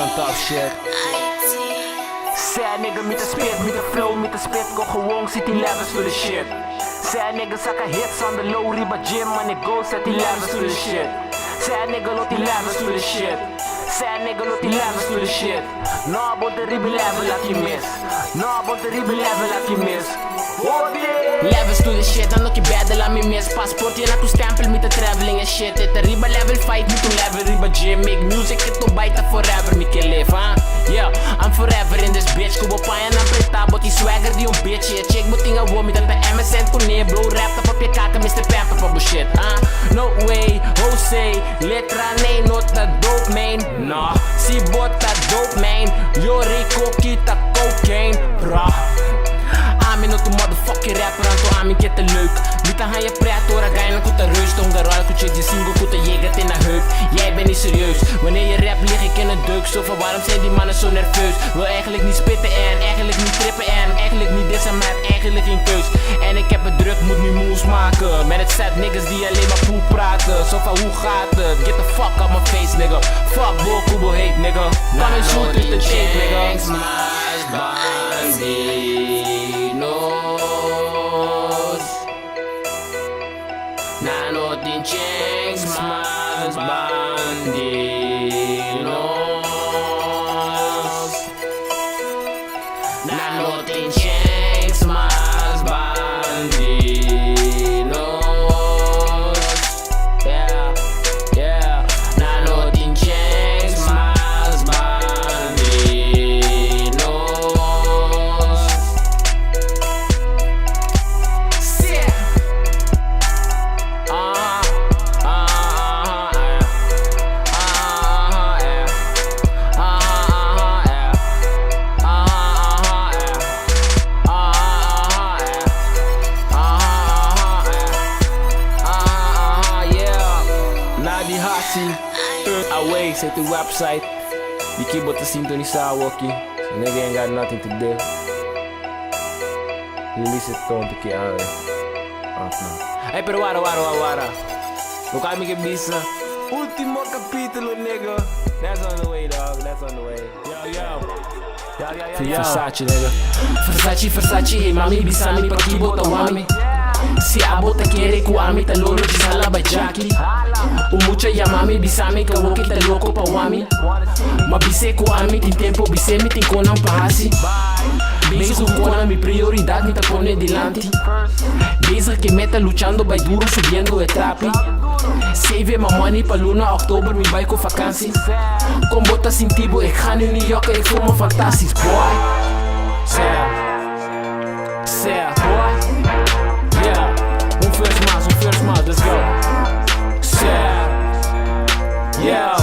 on top shit. Sad nigga met de spit, met de flow, met de spit. Go gewoon, zit die levels to the shit. Sad nigga zakken hits on the low, riba gym, man ik go, zet die levels to the shit. Sad nigga lot die levels to the shit. Sad nigga lot die levels to the shit. No about the riba level laat je mis. No about the riba level laat je mis. Levels to the shit, dan ook je bedden laat me mis. Paspoort je naar stempel met de traveling en shit. Dit een riba level fight, niet een level riba gym. Make music, it to bite forever, me can live, huh? Yeah, I'm forever in this bitch. Kubo payan ang preta, but die swagger die een bitch. Yeah, check moet dingen wom, met een MSN koneer. Bro, rap op je kaken, Mr. Pamper for bullshit, huh? No way, Jose, litra nee, not the dope man. Nah, si bot that dope man. Yo, Rico, kita cocaine, brah. Amin op de motherfucking rapper aan toe amin kette leuk. Niet aan je praat hoor, ga je nog te rust. Ongeral kut je die single kut je gaat in de heup. Jij bent niet serieus, wanneer je rap lig ik in een deuk. Zo van waarom zijn die mannen zo nerveus? Wil eigenlijk niet spitten en eigenlijk niet trippen en eigenlijk niet dissen, maar heb eigenlijk geen keus. En ik heb het druk, moet nu moves maken. Met het set niggas die alleen maar poep praten. Zo van hoe gaat het? Get the fuck out my face nigga. Fuck Bo Kubo hate nigga. Come and shoot with the tape nigga. Nanotin Chengs mas bandidos. Nanotin Chengs mas bandidos. Yeah, yeah. Nanotin Chengs mas bandidos. Yeah. Die Hassi, away, zet de website. Die keyboard te sintonizar walkie. So nigga ain't got nothing to do. Release it tonto que ave. Off now. Hey, pero wara. Look at me que bisa. Último capítulo, nigga. That's on the way, dog. That's on the way. Yo. Versace, nigga. Versace, hey mami, bisami pa keyboard awami. Si abo te quiere kuami, te lolo jisala by Jackie. Umucha ya mami, bisami ka woki te loko pa wami. Mabise kuami, tin tempo bise mi tin konang pahasi. Bezig con mi prioridad, mi te pone delante. Bezig que meta luchando by duro, subiendo de trapi. Save my money pa luna, oktober mi bij ko vakantie. Kom botas in Tibo, ik ga nu New York, ik voel me fantastisch, boy. Sad, boy. Yeah, first mass, let's go. Sad, yeah.